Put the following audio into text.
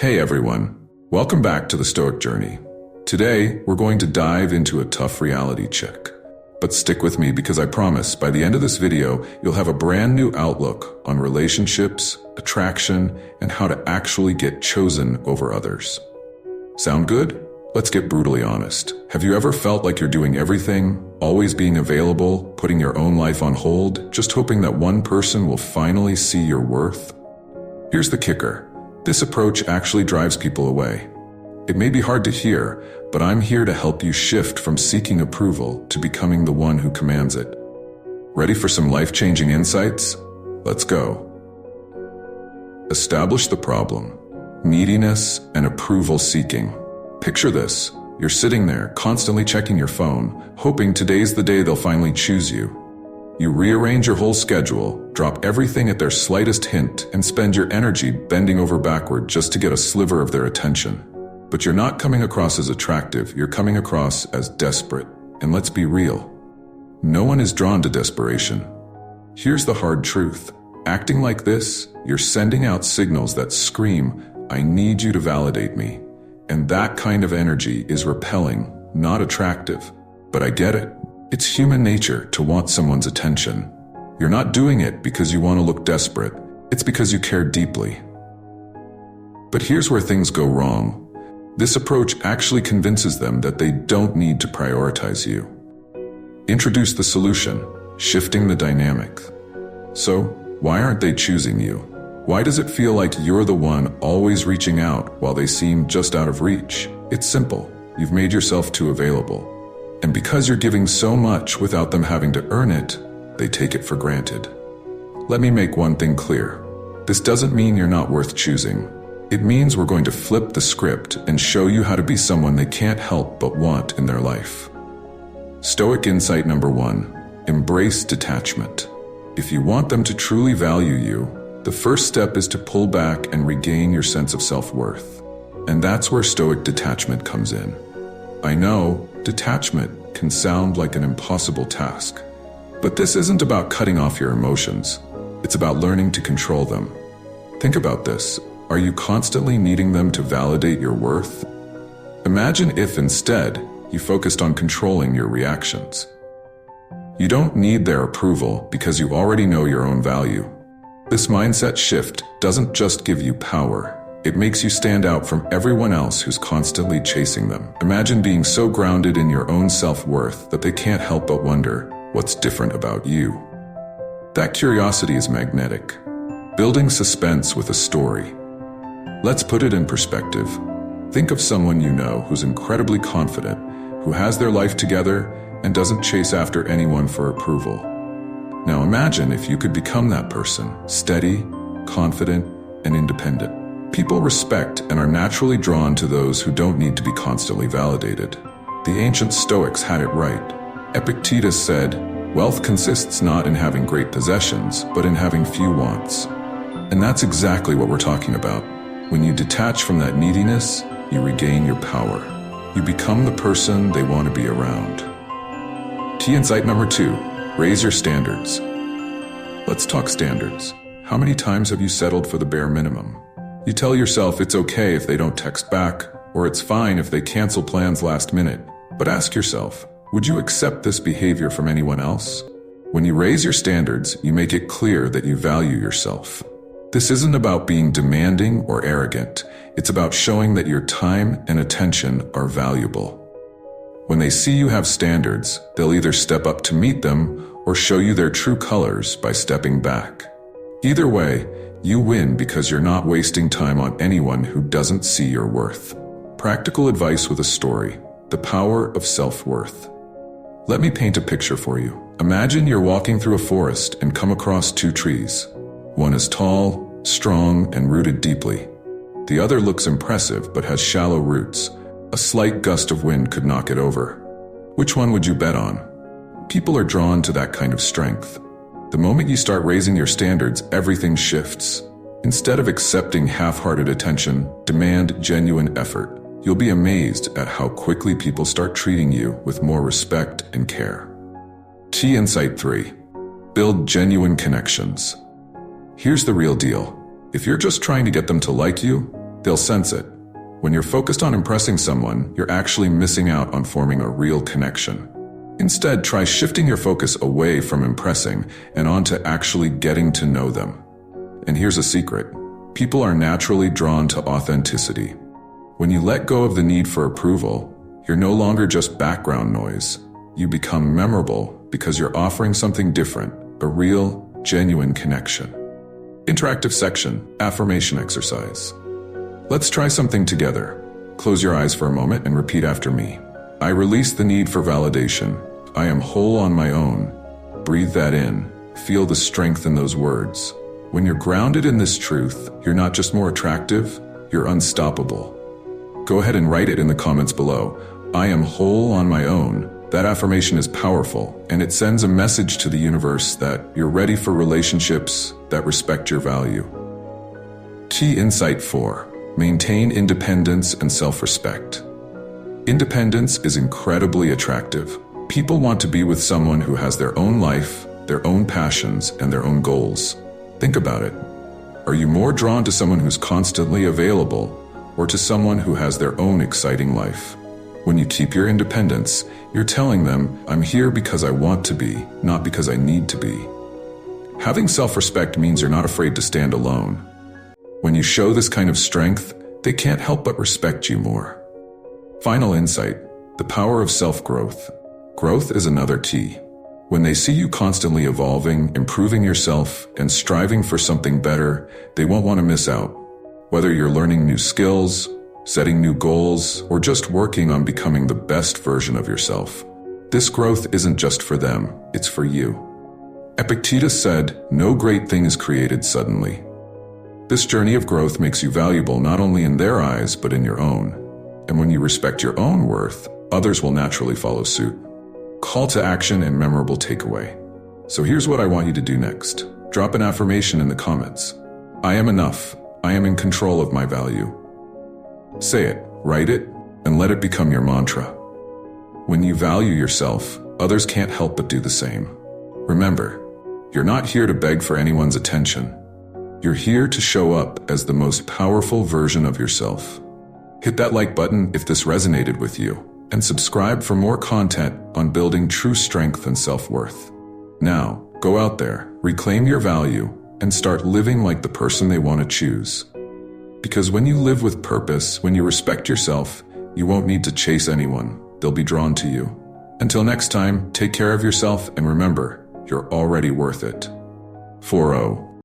Hey everyone, welcome back to the Stoic Journey. Today, we're going to dive into a tough reality check. But stick with me because I promise by the end of this video, you'll have a brand new outlook on relationships, attraction, and how to actually get chosen over others. Sound good? Let's get brutally honest. Have you ever felt like you're doing everything, always being available, putting your own life on hold, just hoping that one person will finally see your worth? Here's the kicker. This approach actually drives people away. It may be hard to hear, but I'm here to help you shift from seeking approval to becoming the one who commands it. Ready for some life-changing insights? Let's go. Establish the problem: neediness and approval seeking. Picture this. You're sitting there, constantly checking your phone, hoping today's the day they'll finally choose you. You rearrange your whole schedule, drop everything at their slightest hint, and spend your energy bending over backward just to get a sliver of their attention. But you're not coming across as attractive, you're coming across as desperate. And let's be real. No one is drawn to desperation. Here's the hard truth. Acting like this, you're sending out signals that scream, "I need you to validate me." And that kind of energy is repelling, not attractive. But I get it. It's human nature to want someone's attention. You're not doing it because you want to look desperate. It's because you care deeply. But here's where things go wrong. This approach actually convinces them that they don't need to prioritize you. Introduce the solution, shifting the dynamic. So, why aren't they choosing you? Why does it feel like you're the one always reaching out while they seem just out of reach? It's simple. You've made yourself too available. And because you're giving so much without them having to earn it, they take it for granted. Let me make one thing clear. This doesn't mean you're not worth choosing. It means we're going to flip the script and show you how to be someone they can't help but want in their life. Stoic insight number 1, embrace detachment. If you want them to truly value you, the first step is to pull back and regain your sense of self-worth. And that's where Stoic detachment comes in. I know, detachment can sound like an impossible task. But this isn't about cutting off your emotions. It's about learning to control them. Think about this. Are you constantly needing them to validate your worth? Imagine if instead, you focused on controlling your reactions. You don't need their approval because you already know your own value. This mindset shift doesn't just give you power. It makes you stand out from everyone else who's constantly chasing them. Imagine being so grounded in your own self-worth that they can't help but wonder, what's different about you? That curiosity is magnetic, building suspense with a story. Let's put it in perspective. Think of someone you know who's incredibly confident, who has their life together, and doesn't chase after anyone for approval. Now imagine if you could become that person, steady, confident, and independent. People respect and are naturally drawn to those who don't need to be constantly validated. The ancient Stoics had it right. Epictetus said, "Wealth consists not in having great possessions, but in having few wants." And that's exactly what we're talking about. When you detach from that neediness, you regain your power. You become the person they want to be around. Key insight number 2, raise your standards. Let's talk standards. How many times have you settled for the bare minimum? You tell yourself it's okay if they don't text back, or it's fine if they cancel plans last minute. But ask yourself, would you accept this behavior from anyone else? When you raise your standards, you make it clear that you value yourself. This isn't about being demanding or arrogant. It's about showing that your time and attention are valuable. When they see you have standards, they'll either step up to meet them or show you their true colors by stepping back. Either way, you win because you're not wasting time on anyone who doesn't see your worth. Practical advice with a story: the power of self-worth. Let me paint a picture for you. Imagine you're walking through a forest and come across 2 trees. One is tall, strong, and rooted deeply. The other looks impressive but has shallow roots. A slight gust of wind could knock it over. Which one would you bet on? People are drawn to that kind of strength. The moment you start raising your standards, everything shifts. Instead of accepting half-hearted attention, demand genuine effort. You'll be amazed at how quickly people start treating you with more respect and care. Key insight 3, build genuine connections. Here's the real deal. If you're just trying to get them to like you, They'll sense it. When you're focused on impressing someone, you're actually missing out on forming a real connection. Instead, try shifting your focus away from impressing and onto actually getting to know them. And here's a secret. People are naturally drawn to authenticity. When you let go of the need for approval, you're no longer just background noise. You become memorable because you're offering something different, a real, genuine connection. Interactive section, affirmation exercise. Let's try something together. Close your eyes for a moment and repeat after me. I release the need for validation. I am whole on my own. Breathe that in. Feel the strength in those words. When you're grounded in this truth, you're not just more attractive, you're unstoppable. Go ahead and write it in the comments below. I am whole on my own. That affirmation is powerful, and it sends a message to the universe that you're ready for relationships that respect your value. Key Insight 4. Maintain independence and self-respect. Independence is incredibly attractive. People want to be with someone who has their own life, their own passions, and their own goals. Think about it. Are you more drawn to someone who's constantly available, or to someone who has their own exciting life? When you keep your independence, you're telling them, I'm here because I want to be, not because I need to be. Having self-respect means you're not afraid to stand alone. When you show this kind of strength, they can't help but respect you more. Final insight, the power of self-growth. Growth is another key. When they see you constantly evolving, improving yourself, and striving for something better, they won't want to miss out. Whether you're learning new skills, setting new goals, or just working on becoming the best version of yourself, this growth isn't just for them, it's for you. Epictetus said, "No great thing is created suddenly." This journey of growth makes you valuable not only in their eyes, but in your own. And when you respect your own worth, others will naturally follow suit. Call to action and memorable takeaway. So here's what I want you to do next. Drop an affirmation in the comments. I am enough. I am in control of my value. Say it, write it, and let it become your mantra. When you value yourself, others can't help but do the same. Remember, you're not here to beg for anyone's attention. You're here to show up as the most powerful version of yourself. Hit that like button if this resonated with you, and subscribe for more content on building true strength and self-worth. Now, go out there, reclaim your value, and start living like the person they want to choose. Because when you live with purpose, when you respect yourself, you won't need to chase anyone. They'll be drawn to you. Until next time, take care of yourself and remember, you're already worth it. 4-0.